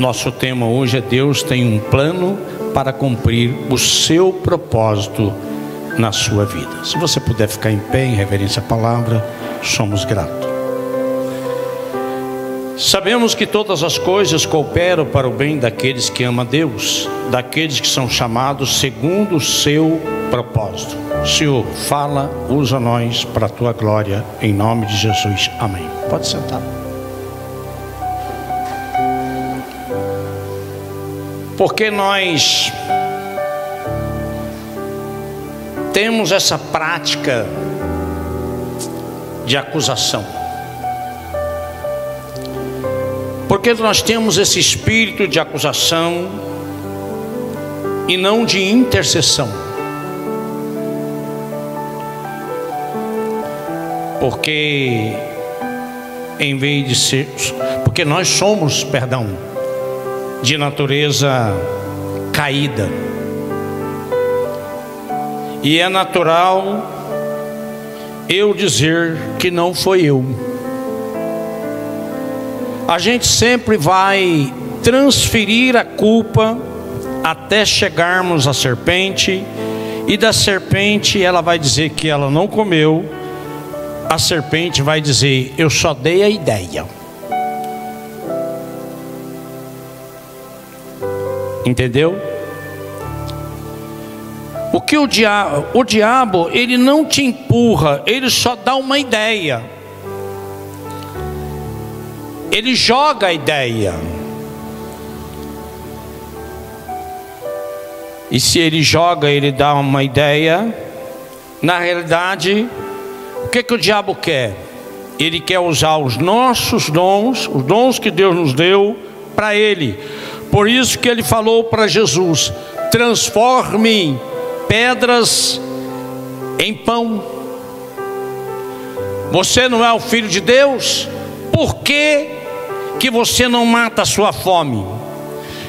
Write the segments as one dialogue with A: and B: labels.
A: Nosso tema hoje é: Deus tem um plano para cumprir o seu propósito na sua vida. Se você puder ficar em pé em reverência à palavra, somos gratos. Sabemos que todas as coisas cooperam para o bem daqueles que amam a Deus, daqueles que são chamados segundo o seu propósito. Senhor, fala, usa nós para a tua glória, em nome de Jesus, amém. Pode sentar. Porque nós temos essa prática de acusação, porque nós temos esse espírito de acusação e não de intercessão. Porque em vez de ser, porque nós somos, de natureza caída, e é natural eu dizer que não foi eu. A gente sempre vai transferir a culpa até chegarmos à serpente, e da serpente ela vai dizer que ela não comeu. A serpente vai dizer: eu só dei a ideia. Entendeu? O que o diabo, ele não te empurra, ele só dá uma ideia. Ele joga a ideia. E se ele joga, ele dá uma ideia, na realidade, o que o diabo quer? Ele quer usar os nossos dons, os dons que Deus nos deu, para ele. Por isso que ele falou para Jesus: transforme pedras em pão. Você não é o filho de Deus? Por que você não mata a sua fome?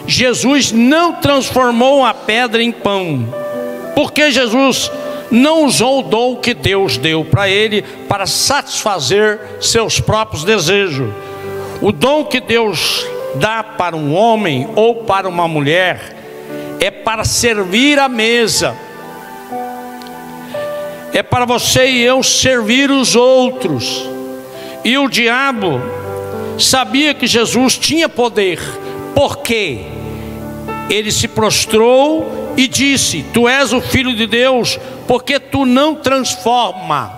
A: Jesus não transformou a pedra em pão, porque Jesus não usou o dom que Deus deu para ele para satisfazer seus próprios desejos. O dom que Deus dá para um homem ou para uma mulher é para servir a mesa, é para você e eu servir os outros. E o diabo sabia que Jesus tinha poder, porque ele se prostrou e disse: tu és o filho de Deus, porque tu não transforma.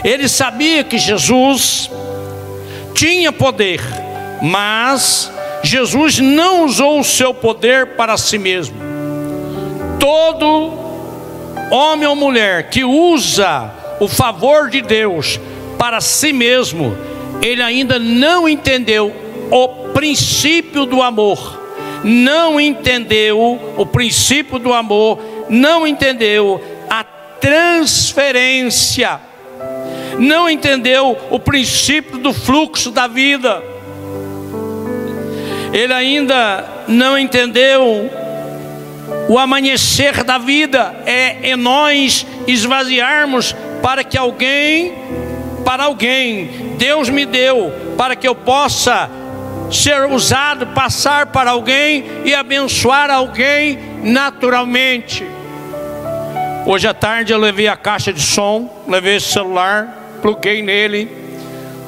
A: Ele sabia que Jesus tinha poder, mas Jesus não usou o seu poder para si mesmo. Todo homem ou mulher que usa o favor de Deus para si mesmo, ele ainda não entendeu o princípio do amor, não entendeu o princípio do amor, não entendeu a transferência, não entendeu o princípio do fluxo da vida. Ele ainda não entendeu o amanhecer da vida, é nós esvaziarmos para que alguém Deus me deu, para que eu possa ser usado, passar para alguém e abençoar alguém naturalmente. Hoje à tarde eu levei a caixa de som, levei esse celular, pluguei nele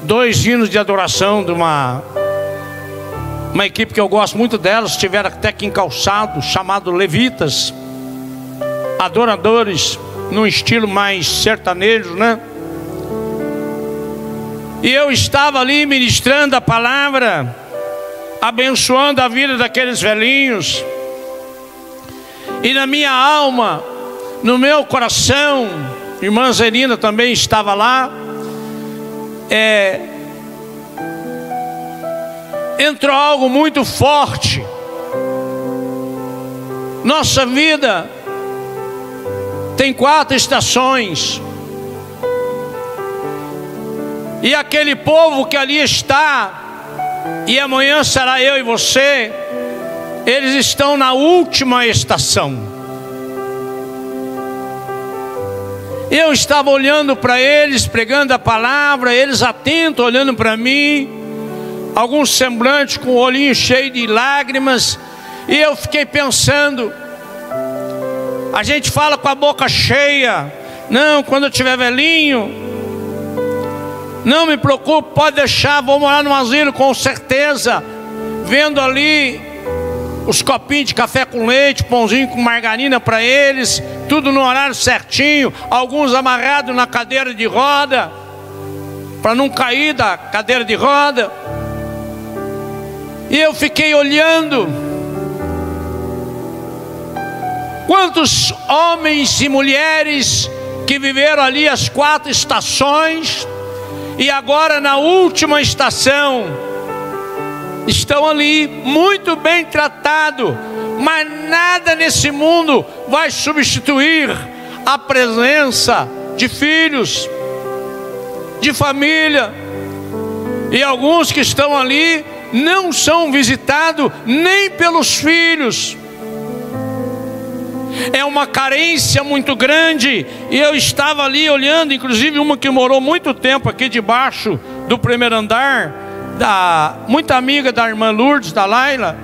A: 2 hinos de adoração de uma equipe que eu gosto muito delas, estiveram até aqui em Calçado, chamado Levitas, adoradores num estilo mais sertanejo, né? E eu estava ali ministrando a palavra, abençoando a vida daqueles velhinhos, e na minha alma, no meu coração, irmã Zerina também estava lá, entrou algo muito forte. Nossa vida tem 4 estações, e aquele povo que ali está, e amanhã será eu e você, eles estão na última estação. Eu estava olhando para eles, pregando a palavra, eles atentos, olhando para mim, alguns semblantes com o olhinho cheio de lágrimas, e eu fiquei pensando, a gente fala com a boca cheia, não, quando eu tiver velhinho, não me preocupe, pode deixar, vou morar no asilo com certeza, vendo ali os copinhos de café com leite, pãozinho com margarina para eles, tudo no horário certinho, alguns amarrados na cadeira de roda, para não cair da cadeira de roda. E eu fiquei olhando, quantos homens e mulheres que viveram ali as 4 estações, e agora na última estação, estão ali muito bem tratados, mas nada nesse mundo vai substituir a presença de filhos, de família. E alguns que estão ali não são visitados nem pelos filhos. É uma carência muito grande. E eu estava ali olhando, inclusive uma que morou muito tempo aqui debaixo do primeiro andar, muita amiga da irmã Lourdes, da Laila,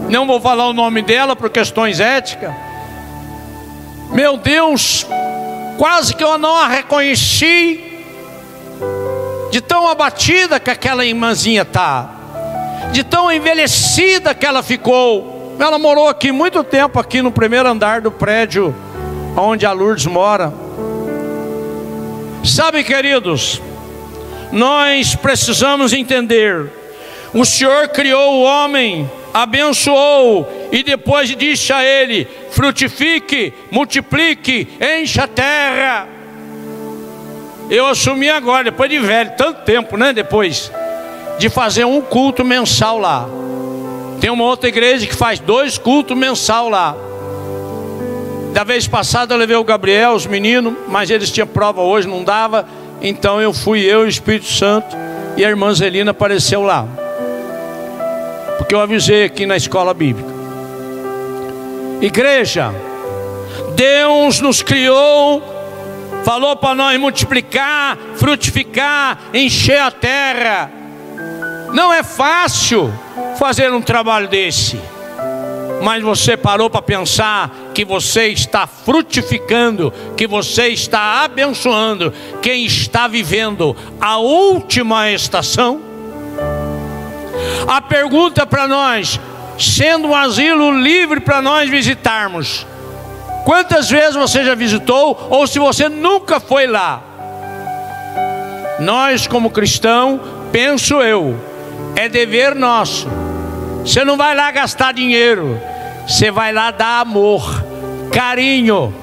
A: não vou falar o nome dela por questões éticas. Meu Deus, quase que eu não a reconheci, de tão abatida que aquela irmãzinha está, de tão envelhecida que ela ficou. Ela morou aqui muito tempo, aqui no primeiro andar do prédio onde a Lourdes mora. Sabe, queridos, nós precisamos entender, o Senhor criou o homem, abençoou, e depois disse a ele: frutifique, multiplique, encha a terra. Eu assumi agora, depois de velho, tanto tempo, né? Depois de fazer um culto mensal lá. Tem uma outra igreja que faz 2 cultos mensal lá. Da vez passada eu levei o Gabriel, os meninos, mas eles tinham prova hoje, não dava. Então eu e o Espírito Santo, e a irmã Zelina apareceu lá, porque eu avisei aqui na escola bíblica. Igreja, Deus nos criou, falou para nós multiplicar, frutificar, encher a terra. Não é fácil fazer um trabalho desse, mas você parou para pensar que você está frutificando, que você está abençoando quem está vivendo a última estação? A pergunta para nós, sendo um asilo livre para nós visitarmos, quantas vezes você já visitou, ou se você nunca foi lá? Nós como cristão, penso eu, é dever nosso. Você não vai lá gastar dinheiro, você vai lá dar amor, carinho.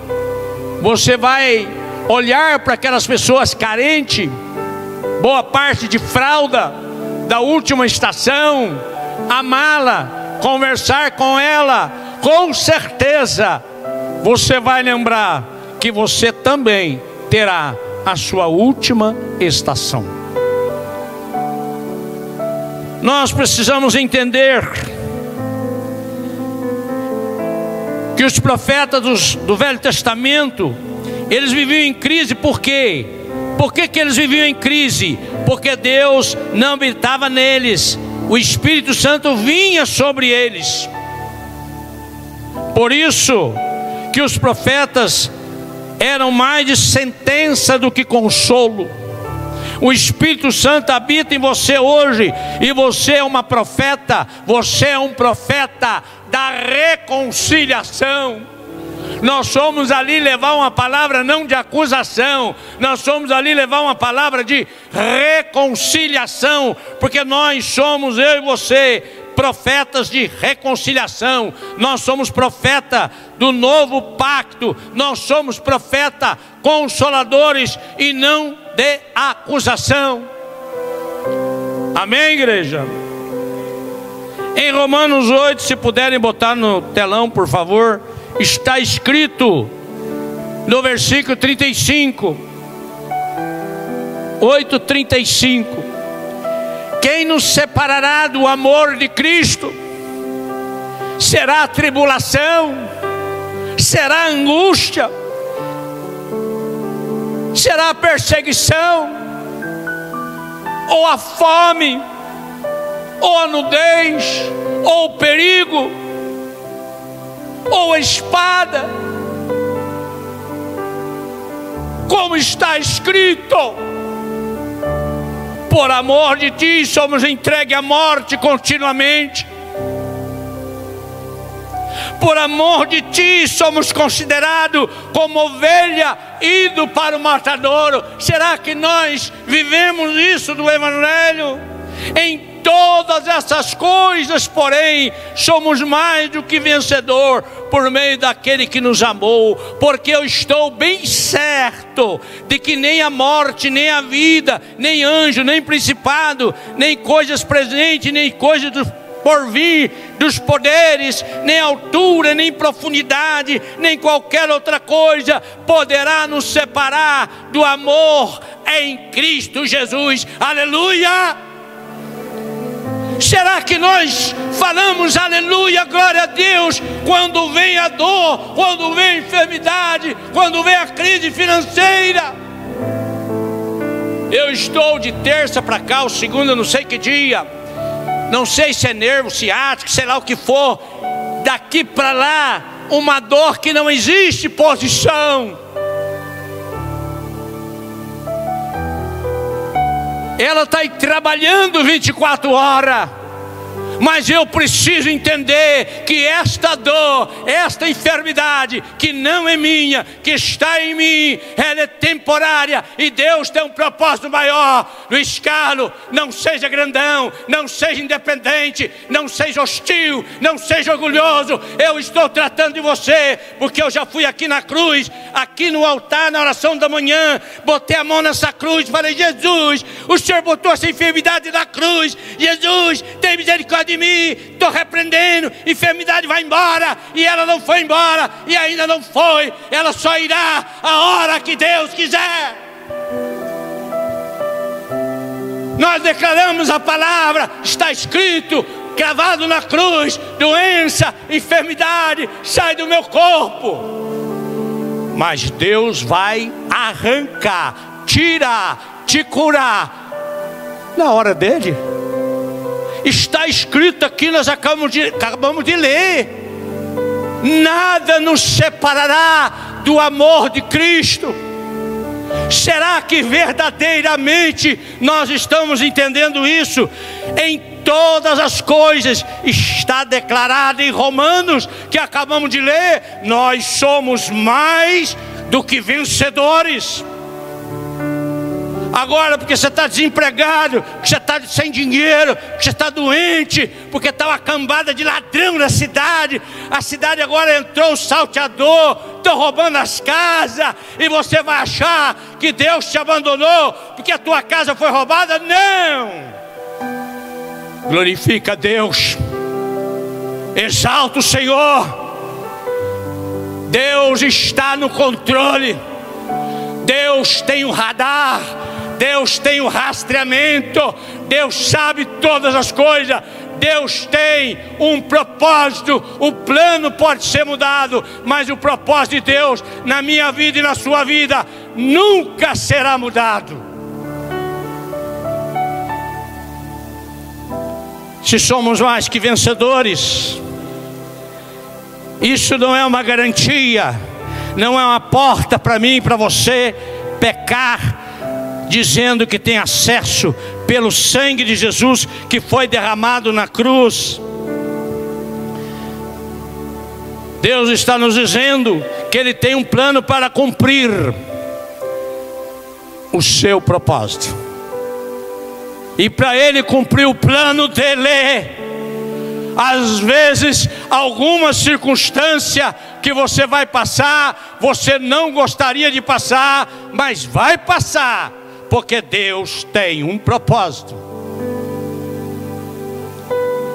A: Você vai olhar para aquelas pessoas carentes, boa parte de fralda da última estação, amá-la, conversar com ela. Com certeza você vai lembrar que você também terá a sua última estação. Nós precisamos entender que os profetas do Velho Testamento, eles viviam em crise. Por quê? Por que eles viviam em crise? Porque Deus não habitava neles, o Espírito Santo vinha sobre eles. Por isso que os profetas eram mais de sentença do que consolo. O Espírito Santo habita em você hoje, e você é uma profeta, você é um profeta da reconciliação. Nós somos ali levar uma palavra não de acusação, nós somos ali levar uma palavra de reconciliação, porque nós somos, eu e você, profetas de reconciliação. Nós somos profeta do novo pacto, nós somos profeta consoladores e não de acusação. Amém, igreja? Em Romanos 8, se puderem botar no telão, por favor, está escrito no versículo 35, 8:35: quem nos separará do amor de Cristo? Será a tribulação? Será a angústia? Será a perseguição? Ou a fome? ou a nudez, ou o perigo, ou a espada, como está escrito: por amor de ti somos entregues à morte continuamente, por amor de ti somos considerados como ovelha indo para o matadouro. Será que nós vivemos isso do Evangelho? Em todas essas coisas, porém, somos mais do que vencedor por meio daquele que nos amou, porque eu estou bem certo de que nem a morte, nem a vida, nem anjo, nem principado, nem coisas presentes, nem coisas do porvir, dos poderes, nem altura, nem profundidade, nem qualquer outra coisa poderá nos separar do amor em Cristo Jesus. Aleluia! Será que nós falamos aleluia, glória a Deus, quando vem a dor, quando vem a enfermidade, quando vem a crise financeira? Eu estou de terça para cá, ou segunda, não sei que dia, não sei se é nervo ciático, sei lá o que for, daqui para lá, uma dor que não existe posição. Ela está aí trabalhando 24 horas. Mas eu preciso entender que esta dor, esta enfermidade, que não é minha, que está em mim, ela é temporária. E Deus tem um propósito maior. Luiz Carlos, não seja grandão, não seja independente, não seja hostil, não seja orgulhoso. Eu estou tratando de você, porque eu já fui aqui na cruz, aqui no altar, na oração da manhã, botei a mão nessa cruz, falei: Jesus, o Senhor botou essa enfermidade na cruz. Jesus, tem misericórdia de mim, estou repreendendo, enfermidade vai embora. E ela não foi embora, e ainda não foi, ela só irá a hora que Deus quiser. Nós declaramos a palavra, está escrito, cravado na cruz: doença, enfermidade, sai do meu corpo. Mas Deus vai arrancar, tirar, te curar na hora dele. Está escrito aqui, nós acabamos de ler: nada nos separará do amor de Cristo. Será que verdadeiramente nós estamos entendendo isso? Em todas as coisas está declarado em Romanos, que acabamos de ler: nós somos mais do que vencedores. Agora, porque você está desempregado, que você está sem dinheiro, que você está doente, porque está uma cambada de ladrão na cidade, a cidade agora entrou um salteador, estão roubando as casas, e você vai achar que Deus te abandonou porque a tua casa foi roubada? Não! Glorifica a Deus, exalta o Senhor. Deus está no controle. Deus tem um radar, Deus tem o rastreamento, Deus sabe todas as coisas, Deus tem um propósito. O plano pode ser mudado, mas o propósito de Deus na minha vida e na sua vida nunca será mudado. Se somos mais que vencedores, isso não é uma garantia, não é uma porta para mim e para você pecar, dizendo que tem acesso pelo sangue de Jesus que foi derramado na cruz. Deus está nos dizendo que Ele tem um plano para cumprir o seu propósito. E para Ele cumprir o plano dEle, às vezes alguma circunstância que você vai passar, você não gostaria de passar, mas vai passar, porque Deus tem um propósito.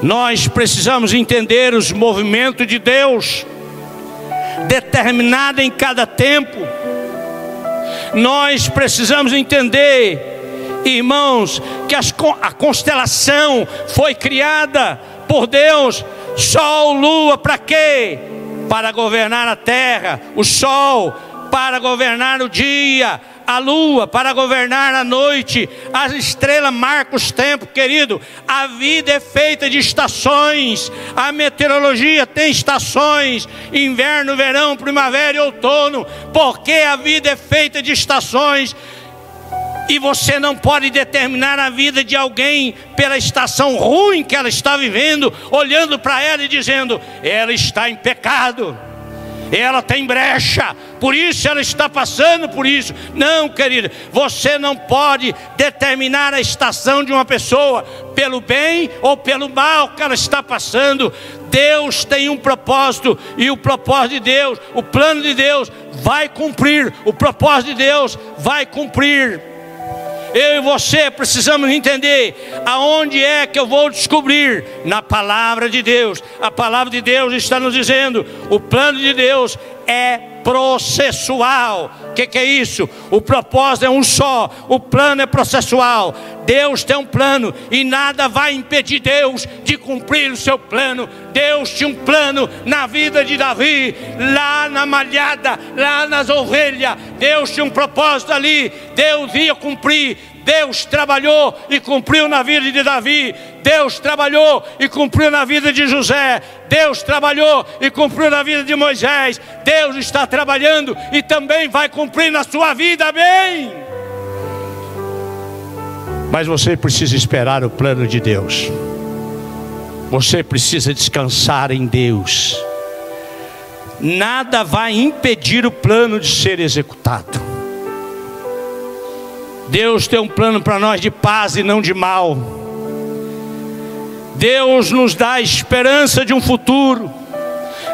A: Nós precisamos entender os movimentos de Deus, determinado em cada tempo. Nós precisamos entender, irmãos, que a constelação foi criada por Deus. Sol, lua, para quê? Para governar a terra. O sol para governar o dia, a lua para governar a noite, as estrelas marcam os tempos, querido. A vida é feita de estações, a meteorologia tem estações, inverno, verão, primavera e outono, porque a vida é feita de estações. E você não pode determinar a vida de alguém pela estação ruim que ela está vivendo, olhando para ela e dizendo: ela está em pecado, ela tem brecha, por isso ela está passando por isso. Não, querido, você não pode determinar a estação de uma pessoa pelo bem ou pelo mal que ela está passando. Deus tem um propósito, e o propósito de Deus, o plano de Deus vai cumprir, o propósito de Deus vai cumprir. Eu e você precisamos entender aonde é que eu vou descobrir. Na palavra de Deus. A palavra de Deus está nos dizendo: o plano de Deus é processual. O que é isso? O propósito é um só, o plano é processual. Deus tem um plano e nada vai impedir Deus de cumprir o seu plano. Deus tinha um plano na vida de Davi, lá na malhada, lá nas ovelhas. Deus tinha um propósito ali, Deus ia cumprir. Deus trabalhou e cumpriu na vida de Davi. Deus trabalhou e cumpriu na vida de José. Deus trabalhou e cumpriu na vida de Moisés. Deus está trabalhando e também vai cumprir na sua vida, amém? Mas você precisa esperar o plano de Deus. Você precisa descansar em Deus. Nada vai impedir o plano de ser executado. Deus tem um plano para nós de paz e não de mal. Deus nos dá a esperança de um futuro.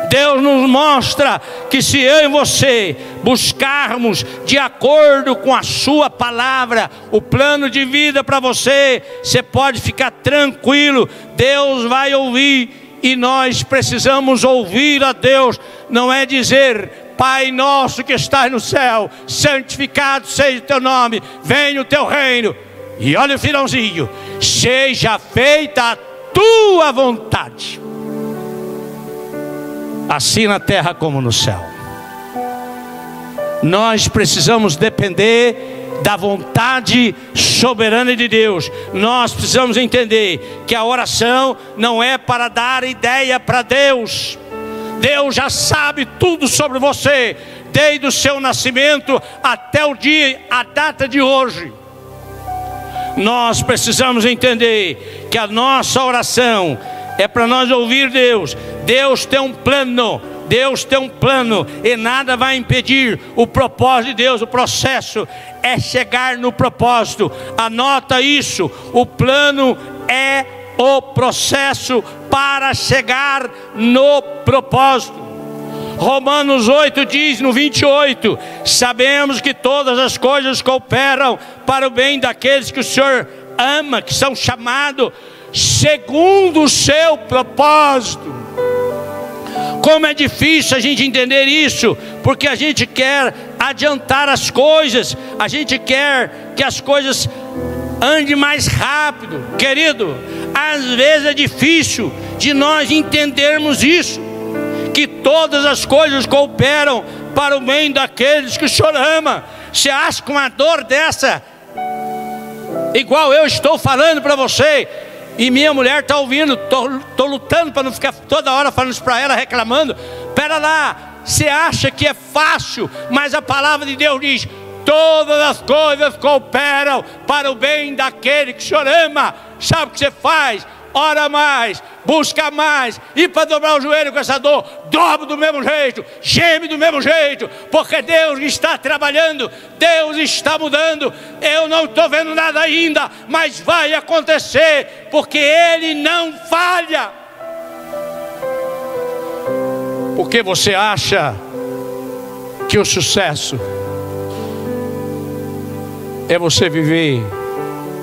A: Deus nos mostra que se eu e você buscarmos de acordo com a sua palavra, o plano de vida para você, você pode ficar tranquilo. Deus vai ouvir, e nós precisamos ouvir a Deus. Não é dizer: Pai nosso que estás no céu, santificado seja o teu nome, venha o teu reino. E olha o finalzinho: seja feita a tua vontade, assim na terra como no céu. Nós precisamos depender da vontade soberana de Deus. Nós precisamos entender que a oração não é para dar ideia para Deus. Deus já sabe tudo sobre você, desde o seu nascimento até o dia, a data de hoje. Nós precisamos entender que a nossa oração é para nós ouvir Deus. Deus tem um plano, Deus tem um plano, e nada vai impedir o propósito de Deus. O processo é chegar no propósito. Anota isso: o plano é o processo para chegar no propósito. Romanos 8 diz no 28: sabemos que todas as coisas cooperam para o bem daqueles que o Senhor ama, que são chamados segundo o seu propósito. Como é difícil a gente entender isso, porque a gente quer adiantar as coisas, a gente quer que as coisas andem mais rápido. Querido, às vezes é difícil de nós entendermos isso, que todas as coisas cooperam para o bem daqueles que o Senhor ama. Você acha que uma dor dessa, igual eu estou falando para você, e minha mulher está ouvindo, estou lutando para não ficar toda hora falando isso para ela, reclamando. Pera lá, você acha que é fácil? Mas a palavra de Deus diz: todas as coisas cooperam para o bem daquele que o Senhor ama. Sabe o que você faz? Ora mais, busca mais. E para dobrar o joelho com essa dor, dobra do mesmo jeito, geme do mesmo jeito, porque Deus está trabalhando, Deus está mudando. Eu não estou vendo nada ainda, mas vai acontecer, porque Ele não falha. Porque você acha que o sucesso é você viver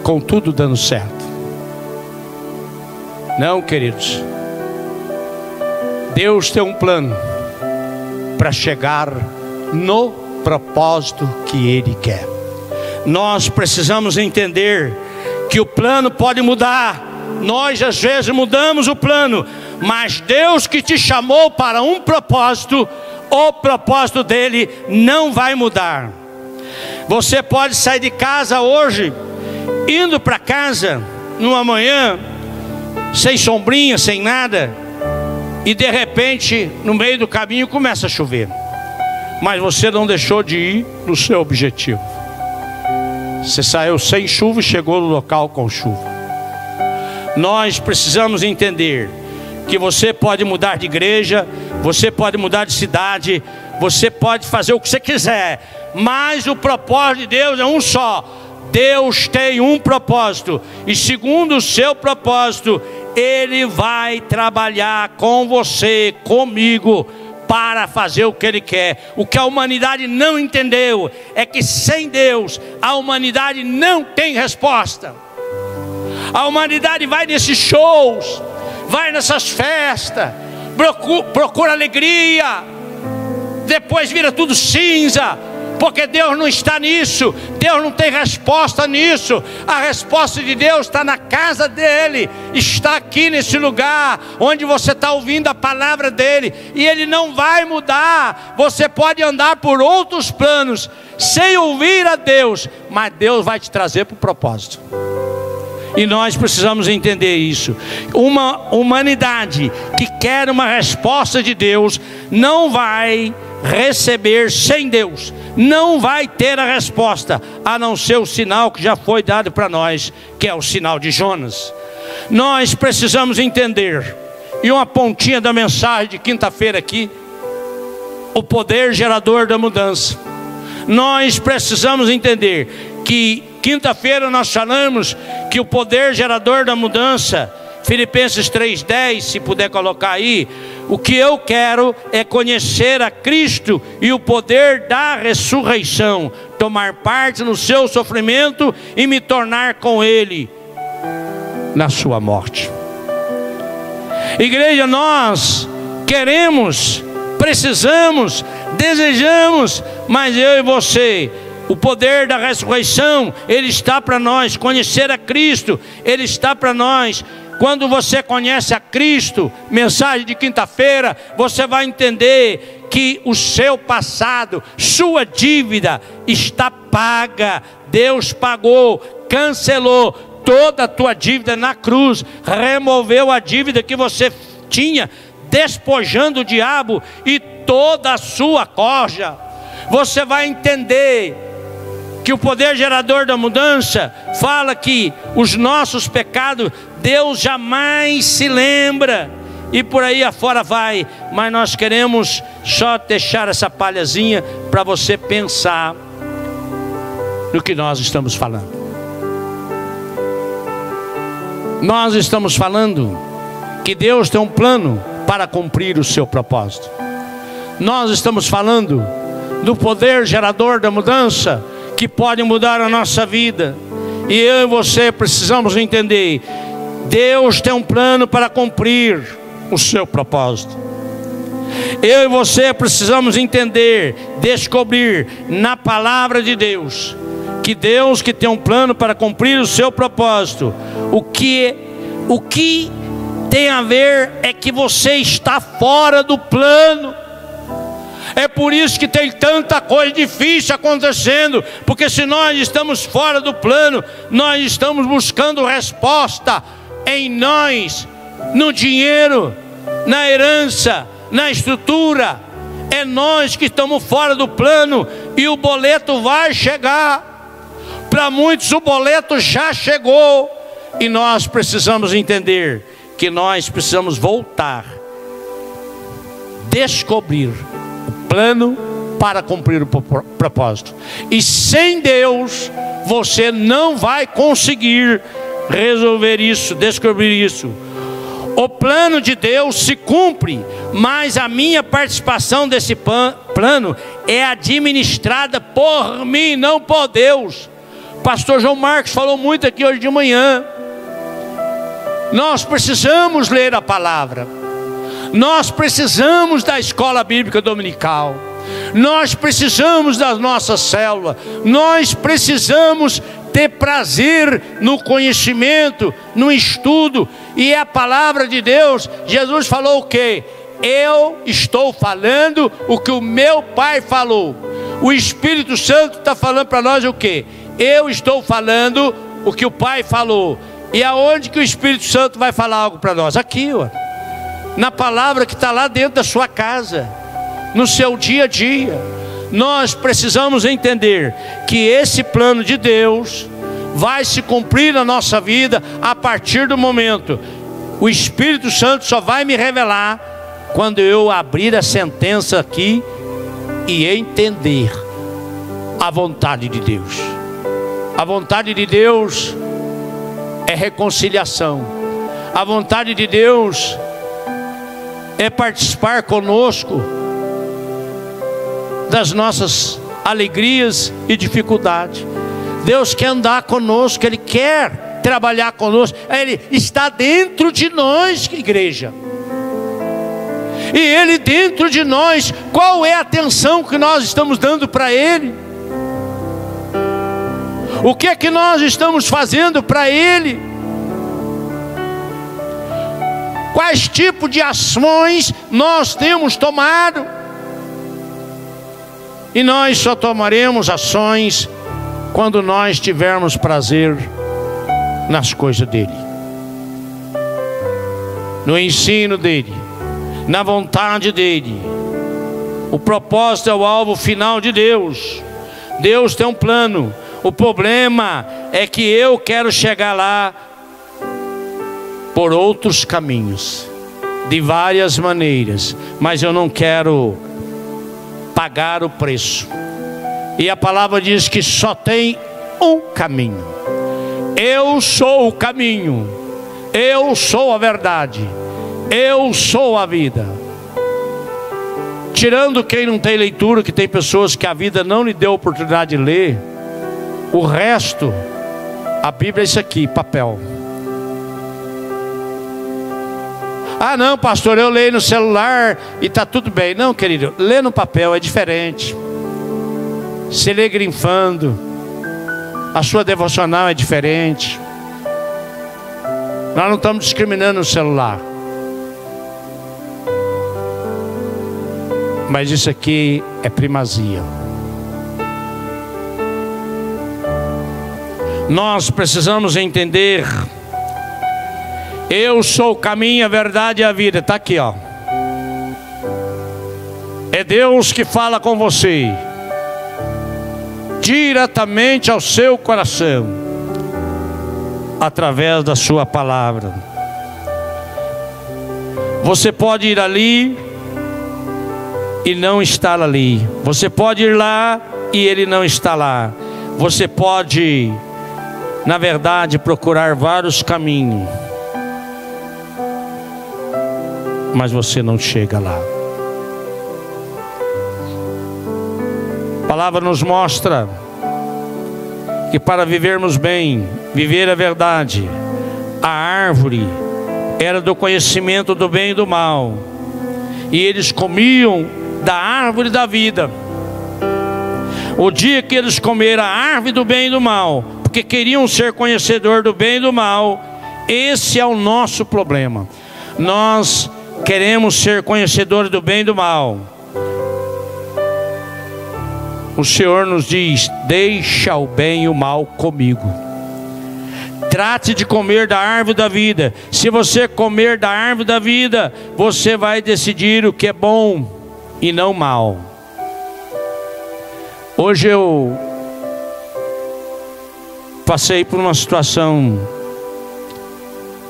A: com tudo dando certo? Não, queridos. Deus tem um plano para chegar no propósito que Ele quer. Nós precisamos entender que o plano pode mudar. Nós às vezes mudamos o plano, mas Deus que te chamou para um propósito, o propósito dele não vai mudar. Você pode sair de casa hoje, indo para casa, numa manhã, sem sombrinha, sem nada, e de repente, no meio do caminho, começa a chover. Mas você não deixou de ir no seu objetivo. Você saiu sem chuva e chegou no local com chuva. Nós precisamos entender que você pode mudar de igreja, você pode mudar de cidade, você pode fazer o que você quiser, mas o propósito de Deus é um só. Deus tem um propósito, e segundo o seu propósito, Ele vai trabalhar com você, comigo, para fazer o que Ele quer. O que a humanidade não entendeu é que sem Deus a humanidade não tem resposta. A humanidade vai nesses shows, vai nessas festas, procura alegria, depois vira tudo cinza, porque Deus não está nisso. Deus não tem resposta nisso. A resposta de Deus está na casa dEle, está aqui nesse lugar onde você está ouvindo a palavra dEle, e Ele não vai mudar. Você pode andar por outros planos sem ouvir a Deus, mas Deus vai te trazer para o propósito. E nós precisamos entender isso. Uma humanidade que quer uma resposta de Deus não vai receber sem Deus, não vai ter a resposta, a não ser o sinal que já foi dado para nós, que é o sinal de Jonas. Nós precisamos entender, e uma pontinha da mensagem de quinta-feira aqui, o poder gerador da mudança. Nós precisamos entender que quinta-feira nós falamos que o poder gerador da mudança, Filipenses 3:10, se puder colocar aí, o que eu quero é conhecer a Cristo e o poder da ressurreição, tomar parte no seu sofrimento e me tornar com Ele na sua morte. Igreja, nós queremos, precisamos, desejamos, mas eu e você, o poder da ressurreição, Ele está para nós. Conhecer a Cristo, Ele está para nós. Quando você conhece a Cristo, mensagem de quinta-feira, você vai entender que o seu passado, sua dívida está paga. Deus pagou, cancelou toda a tua dívida na cruz, removeu a dívida que você tinha, despojando o diabo e toda a sua corja. Você vai entender que o poder gerador da mudança fala que os nossos pecados Deus jamais se lembra, e por aí afora vai. Mas nós queremos só deixar essa palhazinha para você pensar no que nós estamos falando. Nós estamos falando que Deus tem um plano para cumprir o seu propósito. Nós estamos falando do poder gerador da mudança, que pode mudar a nossa vida. E eu e você precisamos entender: Deus tem um plano para cumprir o seu propósito. Eu e você precisamos entender, descobrir na palavra de Deus, que Deus que tem um plano para cumprir o seu propósito, o que tem a ver é que você está fora do plano. É por isso que tem tanta coisa difícil acontecendo, porque se nós estamos fora do plano, nós estamos buscando resposta em nós, no dinheiro, na herança, na estrutura. É nós que estamos fora do plano, e o boleto vai chegar. Para muitos o boleto já chegou, e nós precisamos entender que nós precisamos voltar, descobrir plano para cumprir o propósito. E sem Deus você não vai conseguir resolver isso, descobrir isso. O plano de Deus se cumpre, mas a minha participação desse plano é administrada por mim, não por Deus. Pastor João Marcos falou muito aqui hoje de manhã. Nós precisamos ler a palavra, nós precisamos da escola bíblica dominical, nós precisamos das nossas células, nós precisamos ter prazer no conhecimento, no estudo. E a palavra de Deus, Jesus falou o quê? Eu estou falando o que o meu Pai falou. O Espírito Santo está falando para nós o quê? Eu estou falando o que o Pai falou. E aonde que o Espírito Santo vai falar algo para nós? Aqui, ó, na palavra que está lá dentro da sua casa, no seu dia a dia. Nós precisamos entender que esse plano de Deus vai se cumprir na nossa vida a partir do momento. O Espírito Santo só vai me revelar quando eu abrir a sentença aqui e entender a vontade de Deus. A vontade de Deus é reconciliação. A vontade de Deus é participar conosco das nossas alegrias e dificuldades. Deus quer andar conosco, Ele quer trabalhar conosco. Ele está dentro de nós, igreja. E Ele dentro de nós, qual é a atenção que nós estamos dando para Ele? O que é que nós estamos fazendo para Ele? Quais tipos de ações nós temos tomado? E nós só tomaremos ações quando nós tivermos prazer nas coisas dEle, no ensino dEle, na vontade dEle. O propósito é o alvo final de Deus. Deus tem um plano. O problema é que eu quero chegar lá por outros caminhos, de várias maneiras, mas eu não quero pagar o preço. E a palavra diz que só tem um caminho. Eu sou o caminho, eu sou a verdade, eu sou a vida. Tirando quem não tem leitura, que tem pessoas que a vida não lhe deu oportunidade de ler, o resto, a Bíblia é isso aqui, papel. Ah não, pastor, eu leio no celular e está tudo bem. Não, querido, ler no papel é diferente. Você lê grinfando, a sua devocional é diferente. Nós não estamos discriminando no celular, mas isso aqui é primazia. Nós precisamos entender: eu sou o caminho, a verdade e a vida. Está aqui, ó. É Deus que fala com você diretamente ao seu coração, através da sua palavra. Você pode ir ali e não estar ali. Você pode ir lá e Ele não está lá. Você pode, na verdade, procurar vários caminhos, mas você não chega lá. A palavra nos mostra que para vivermos bem, viver a verdade, a árvore era do conhecimento do bem e do mal, e eles comiam da árvore da vida. O dia que eles comeram a árvore do bem e do mal, porque queriam ser conhecedor do bem e do mal, esse é o nosso problema. Nós queremos ser conhecedores do bem e do mal. O Senhor nos diz: deixa o bem e o mal comigo. Trate de comer da árvore da vida. Se você comer da árvore da vida, você vai decidir o que é bom e não mal. Hoje eu passei por uma situação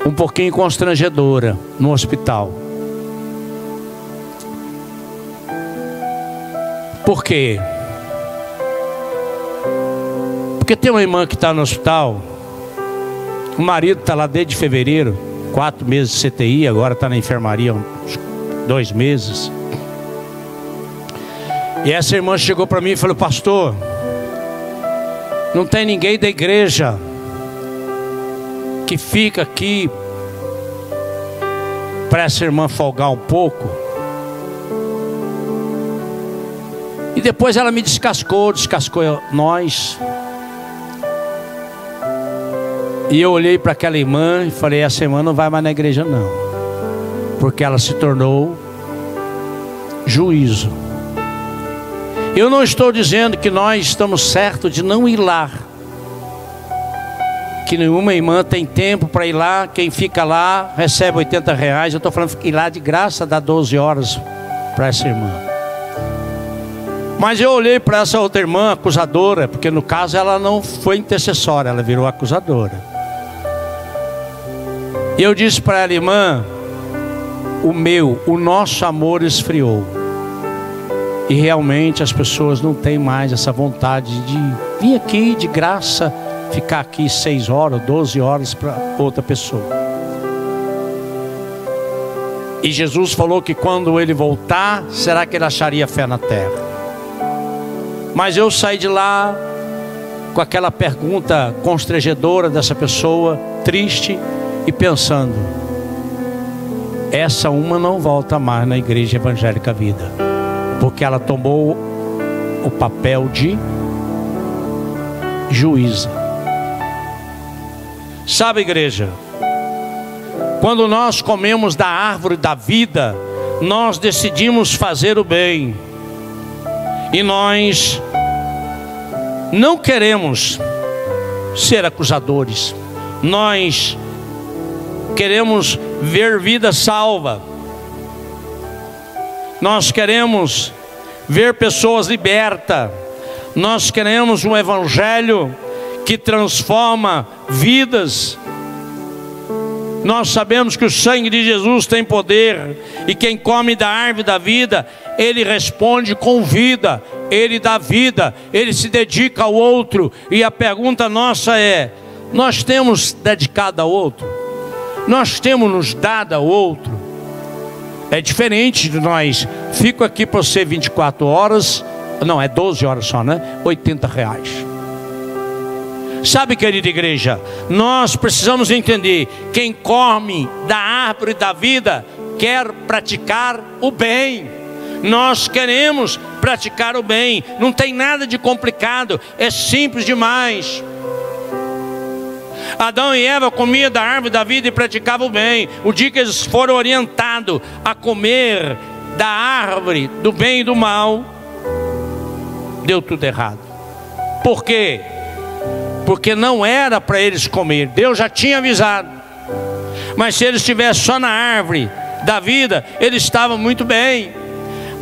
A: um pouquinho constrangedora no hospital. Por quê? Porque tem uma irmã que está no hospital, o marido está lá desde fevereiro, 4 meses de CTI, agora está na enfermaria uns 2 meses. E essa irmã chegou para mim e falou: pastor, não tem ninguém da igreja que fica aqui para essa irmã folgar um pouco? E depois ela me descascou nós. E eu olhei para aquela irmã e falei: essa irmã não vai mais na igreja não, porque ela se tornou juízo. Eu não estou dizendo que nós estamos certos de não ir lá, que nenhuma irmã tem tempo para ir lá. Quem fica lá recebe R$80. Eu estou falando que ir lá de graça dá 12 horas para essa irmã. Mas eu olhei para essa outra irmã acusadora, porque no caso ela não foi intercessora, ela virou acusadora. E eu disse para ela: irmã, o nosso amor esfriou. E realmente as pessoas não têm mais essa vontade de vir aqui de graça, ficar aqui 6 horas, 12 horas para outra pessoa. E Jesus falou que quando ele voltar, será que ele acharia fé na terra? Mas eu saí de lá com aquela pergunta constrangedora dessa pessoa, triste, e pensando: essa uma não volta mais na Igreja Evangélica Vida, porque ela tomou o papel de juíza. Sabe, igreja, quando nós comemos da árvore da vida, nós decidimos fazer o bem. E nós não queremos ser acusadores. Nós queremos ver vida salva. Nós queremos ver pessoas libertas. Nós queremos um evangelho que transforma vidas. Nós sabemos que o sangue de Jesus tem poder, e quem come da árvore da vida, ele responde com vida, ele dá vida, ele se dedica ao outro. E a pergunta nossa é: nós temos dedicado ao outro? Nós temos nos dado ao outro? É diferente de nós: fico aqui para você 24 horas, não, é 12 horas só, né? R$80. Sabe, querida igreja, nós precisamos entender: quem come da árvore da vida quer praticar o bem. Nós queremos praticar o bem. Não tem nada de complicado, é simples demais. Adão e Eva comiam da árvore da vida e praticavam o bem. O dia que eles foram orientados a comer da árvore do bem e do mal, deu tudo errado. Por quê? Porque não era para eles comer. Deus já tinha avisado. Mas se eles estivessem só na árvore da vida, eles estavam muito bem.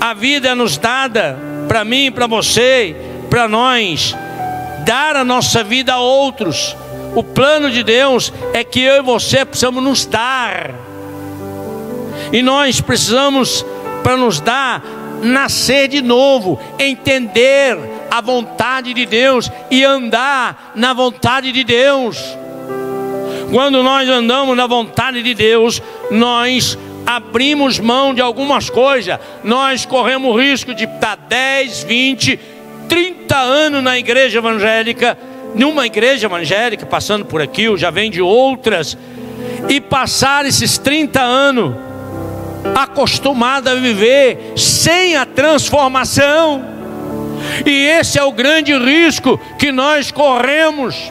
A: A vida é nos dada para mim, para você, para nós dar a nossa vida a outros. O plano de Deus é que eu e você precisamos nos dar. E nós precisamos, para nos dar, nascer de novo, entender a vontade de Deus e andar na vontade de Deus. Quando nós andamos na vontade de Deus, nós abrimos mão de algumas coisas. Nós corremos o risco de estar 10, 20, 30 anos na igreja evangélica, numa igreja evangélica, passando por aqui, eu já venho de outras, e passar esses 30 anos acostumado a viver sem a transformação. E esse é o grande risco que nós corremos,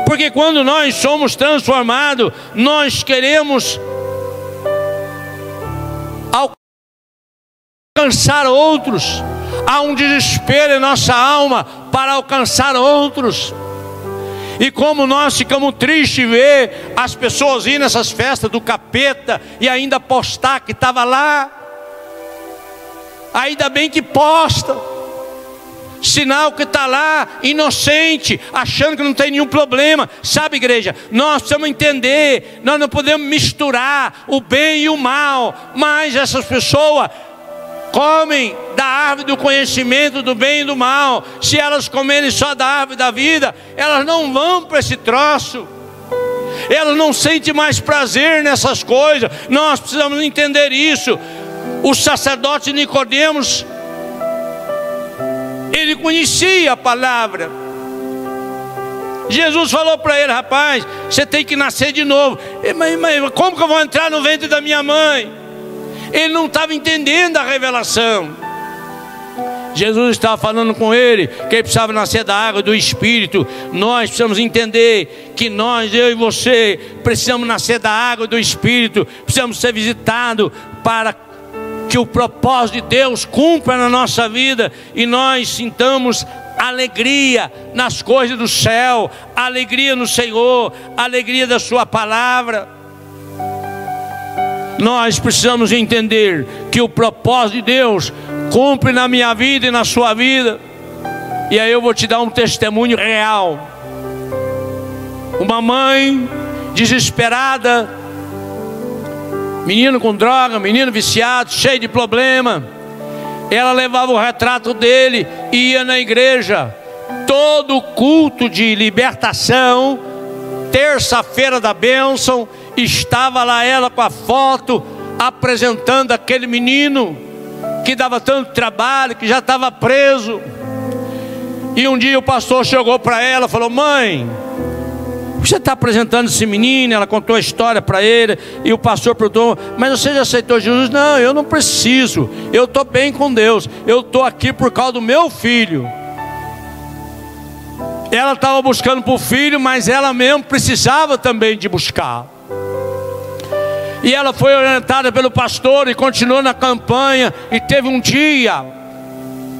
A: porque quando nós somos transformados, nós queremos alcançar outros. Há um desespero em nossa alma para alcançar outros. E como nós ficamos tristes de ver as pessoas ir nessas festas do capeta e ainda postar que estava lá. Ainda bem que posta, sinal que está lá inocente, achando que não tem nenhum problema. Sabe, igreja, nós precisamos entender, nós não podemos misturar o bem e o mal. Mas essas pessoas comem da árvore do conhecimento do bem e do mal. Se elas comerem só da árvore da vida, elas não vão para esse troço. Elas não sentem mais prazer nessas coisas. Nós precisamos entender isso. O sacerdote Nicodemos, ele conhecia a palavra. Jesus falou para ele: rapaz, você tem que nascer de novo. Mas como que eu vou entrar no ventre da minha mãe? Ele não estava entendendo a revelação. Jesus estava falando com ele que ele precisava nascer da água do Espírito. Nós precisamos entender que nós, eu e você, precisamos nascer da água do Espírito. Precisamos ser visitados para que o propósito de Deus cumpra na nossa vida e nós sintamos alegria nas coisas do céu, alegria no Senhor, alegria da sua palavra. Nós precisamos entender que o propósito de Deus cumpre na minha vida e na sua vida. E aí eu vou te dar um testemunho real. Uma mãe desesperada, menino com droga, menino viciado, cheio de problema. Ela levava o retrato dele e ia na igreja. Todo culto de libertação, terça-feira da bênção, estava lá ela com a foto, apresentando aquele menino que dava tanto trabalho, que já estava preso. E um dia o pastor chegou para ela e falou: mãe, você está apresentando esse menino? Ela contou a história para ele. E o pastor perguntou: mas você já aceitou Jesus? Não, eu não preciso, eu estou bem com Deus, eu estou aqui por causa do meu filho. Ela estava buscando para o filho, mas ela mesmo precisava também de buscar. E ela foi orientada pelo pastor e continuou na campanha. E teve um dia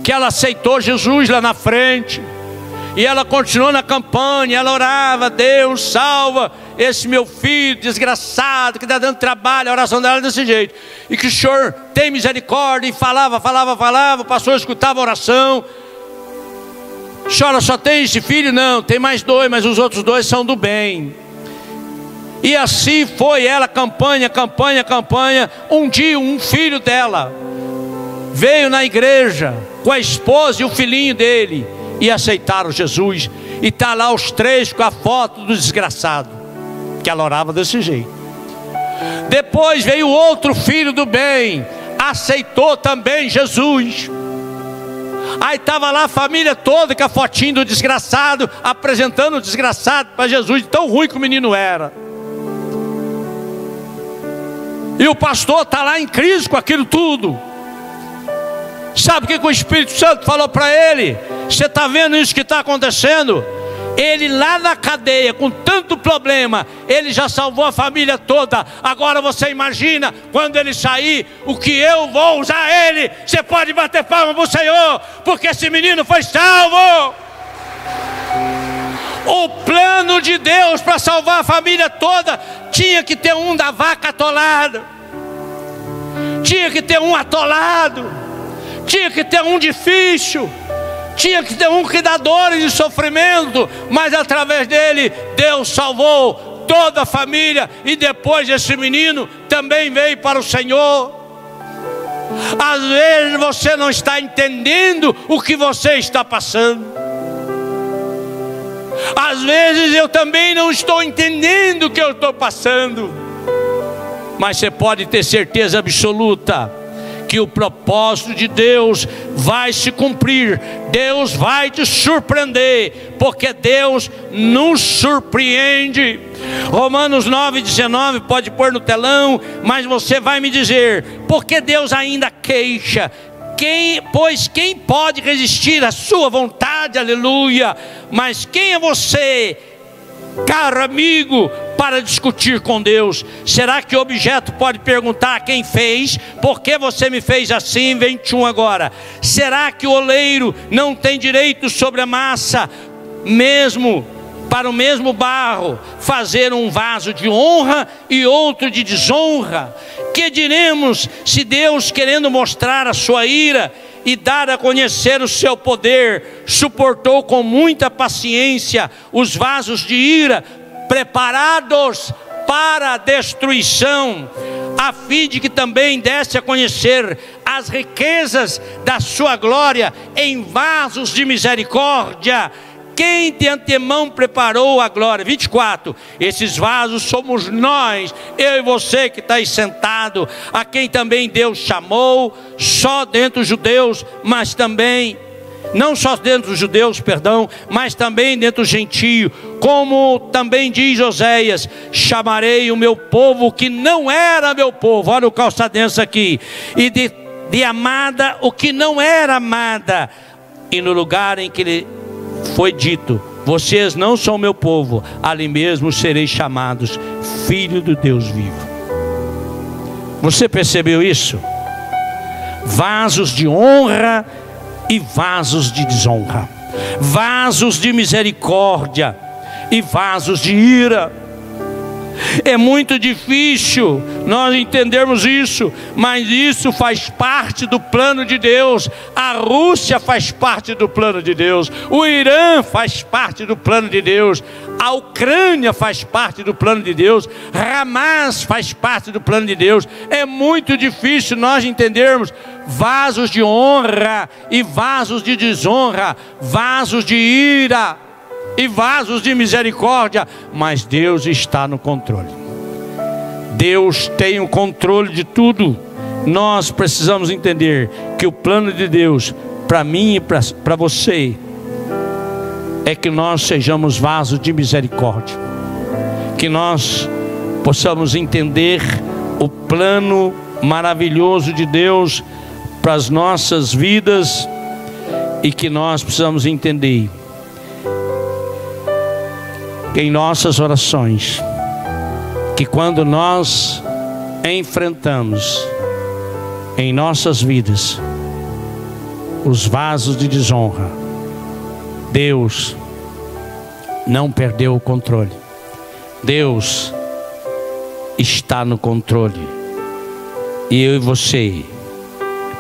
A: que ela aceitou Jesus lá na frente. E ela continuou na campanha, ela orava: Deus, salva esse meu filho desgraçado que está dando trabalho. A oração dela desse jeito: e que o Senhor tem misericórdia. E falava, o pastor escutava a oração. Senhora, só tem esse filho? Não, tem mais dois, mas os outros dois são do bem. E assim foi ela, campanha. Um dia um filho dela veio na igreja com a esposa e o filhinho dele, e aceitaram Jesus. E está lá os três com a foto do desgraçado, que ela orava desse jeito. Depois veio outro filho do bem, aceitou também Jesus. Aí estava lá a família toda com a fotinho do desgraçado, apresentando o desgraçado para Jesus, tão ruim que o menino era. E o pastor está lá em crise com aquilo tudo. Sabe o que o Espírito Santo falou para ele? Você está vendo isso que está acontecendo? Ele lá na cadeia, com tanto problema, ele já salvou a família toda. Agora você imagina, quando ele sair, o que eu vou usar ele. Você pode bater palma para o Senhor, porque esse menino foi salvo. O plano de Deus para salvar a família toda tinha que ter um da vaca atolada, tinha que ter um atolado, tinha que ter um difícil, tinha que ter um que dá dores de sofrimento. Mas através dele Deus salvou toda a família. E depois esse menino também veio para o Senhor. Às vezes você não está entendendo o que você está passando. Às vezes eu também não estou entendendo o que eu estou passando. Mas você pode ter certeza absoluta que o propósito de Deus vai se cumprir. Deus vai te surpreender, porque Deus nos surpreende. Romanos 9,19, pode pôr no telão, mas você vai me dizer: por que Deus ainda queixa? Pois quem pode resistir à sua vontade? Aleluia. Mas quem é você, caro amigo, para discutir com Deus? Será que o objeto pode perguntar quem fez? Por que você me fez assim? 21 agora. Será que o oleiro não tem direito sobre a massa, mesmo para o mesmo barro fazer um vaso de honra e outro de desonra? Que diremos se Deus, querendo mostrar a sua ira e dar a conhecer o seu poder, suportou com muita paciência os vasos de ira preparados para a destruição, a fim de que também desse a conhecer as riquezas da sua glória em vasos de misericórdia, quem de antemão preparou a glória. 24, esses vasos somos nós, eu e você que está aí sentado, a quem também Deus chamou, só dentre os judeus, mas também, não só dentro dos judeus, perdão, mas também dentro do gentio, como também diz Oséias: chamarei o meu povo que não era meu povo. Olha o calçadense aqui. E de amada o que não era amada. E no lugar em que ele foi dito: vocês não são meu povo, ali mesmo sereis chamados filho do Deus vivo. Você percebeu isso? vasos de honra e vasos de desonra, vasos de misericórdia e vasos de ira. É muito difícil nós entendermos isso, mas isso faz parte do plano de Deus. A Rússia faz parte do plano de Deus, o Irã faz parte do plano de Deus, a Ucrânia faz parte do plano de Deus, Hamas faz parte do plano de Deus. É muito difícil nós entendermos vasos de honra e vasos de desonra, vasos de ira e vasos de misericórdia, mas Deus está no controle. Deus tem o controle de tudo. Nós precisamos entender que o plano de Deus para mim e para você é que nós sejamos vasos de misericórdia, que nós possamos entender o plano maravilhoso de Deus para as nossas vidas, e que nós precisamos entender em nossas orações, que quando nós enfrentamos em nossas vidas os vasos de desonra, Deus não perdeu o controle. Deus está no controle, e eu e você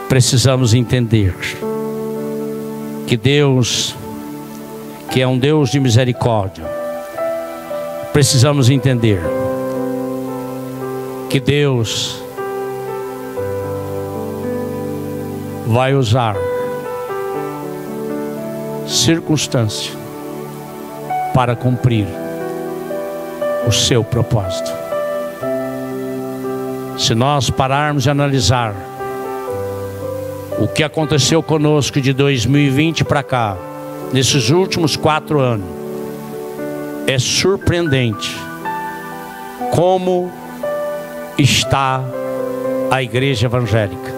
A: precisamos entender que Deus, que é um Deus de misericórdia, precisamos entender que Deus vai usar circunstância para cumprir o seu propósito. Se nós pararmos de analisar o que aconteceu conosco de 2020 para cá, nesses últimos 4 anos, é surpreendente como está a igreja evangélica.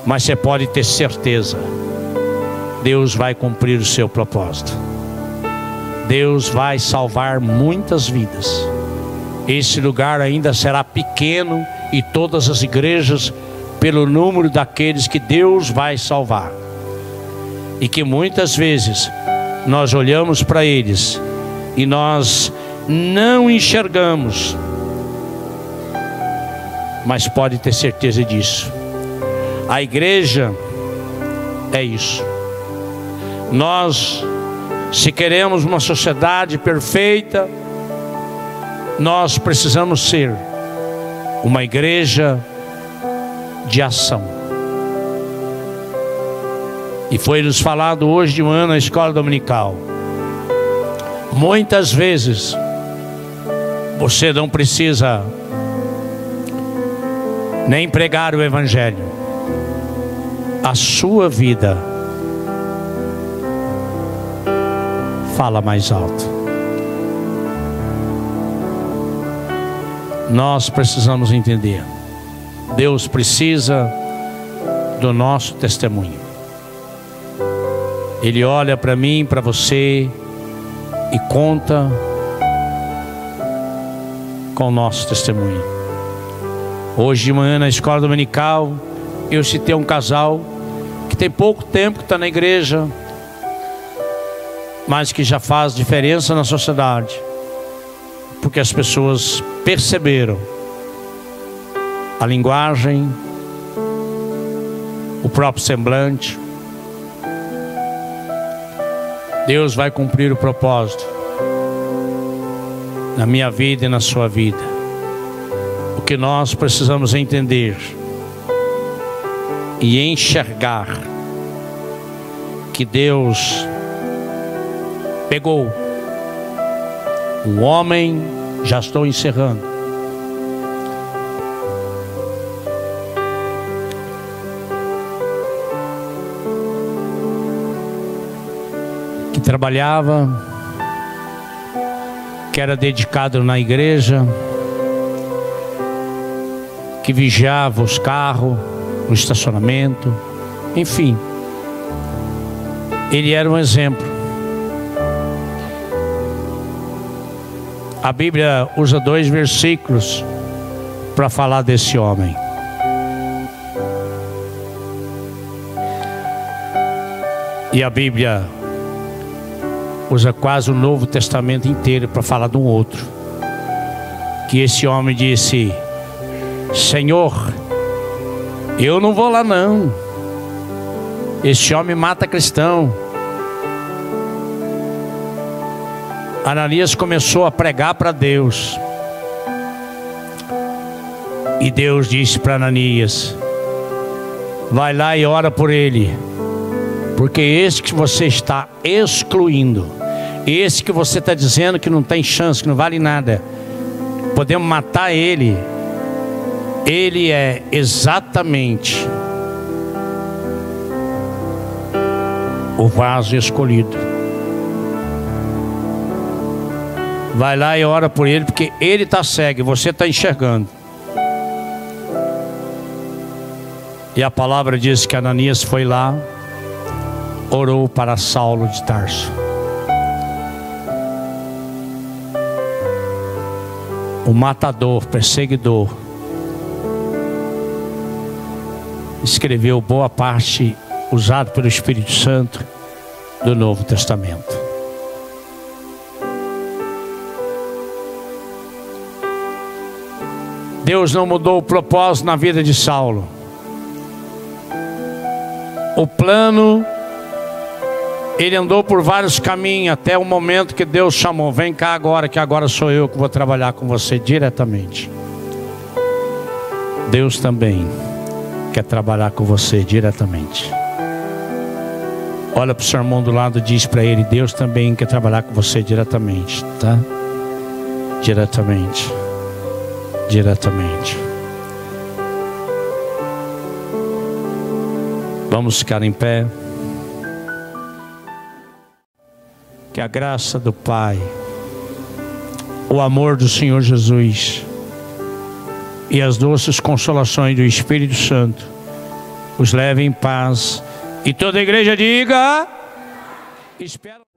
A: Mas você pode ter certeza, Deus vai cumprir o seu propósito. Deus vai salvar muitas vidas. Esse lugar ainda será pequeno, e todas as igrejas, pelo número daqueles que Deus vai salvar. E que muitas vezes nós olhamos para eles e nós não enxergamos, mas pode ter certeza disso. A igreja é isso. Nós, se queremos uma sociedade perfeita, nós precisamos ser uma igreja de ação. E foi nos falado hoje de manhã na escola dominical. Muitas vezes você não precisa nem pregar o evangelho. A sua vida fala mais alto. Nós precisamos entender, Deus precisa do nosso testemunho. Ele olha para mim, para você, e conta com o nosso testemunho. Hoje de manhã na escola dominical, eu citei um casal que tem pouco tempo que está na igreja, mas que já faz diferença na sociedade, porque as pessoas perceberam a linguagem, o próprio semblante. Deus vai cumprir o propósito na minha vida e na sua vida. O que nós precisamos entender e enxergar, que Deus pegou o homem, já estou encerrando, que trabalhava, que era dedicado na igreja, que vigiava os carros, o estacionamento, enfim, ele era um exemplo. A Bíblia usa 2 versículos para falar desse homem. E a Bíblia usa quase o Novo Testamento inteiro para falar de um outro. Que esse homem disse: Senhor, eu não vou lá não. Esse homem mata cristão. Ananias começou a pregar para Deus. E Deus disse para Ananias: vai lá e ora por ele, porque esse que você está excluindo, esse que você está dizendo que não tem chance, que não vale nada, podemos matar ele. Ele é exatamente o vaso escolhido. Vai lá e ora por ele, porque ele está cego e você está enxergando. E a palavra diz que Ananias foi lá, orou para Saulo de Tarso. O matador, perseguidor, escreveu boa parte, usado pelo Espírito Santo, do Novo Testamento. Deus não mudou o propósito na vida de Saulo. O plano, ele andou por vários caminhos até o momento que Deus chamou: vem cá agora, que agora sou eu que vou trabalhar com você diretamente. Deus também quer trabalhar com você diretamente. Olha para o seu irmão do lado e diz para ele: Deus também quer trabalhar com você diretamente, tá? Diretamente. Diretamente. Vamos ficar em pé. Que a graça do Pai, o amor do Senhor Jesus e as doces consolações do Espírito Santo os levem em paz. E toda a igreja diga: espero.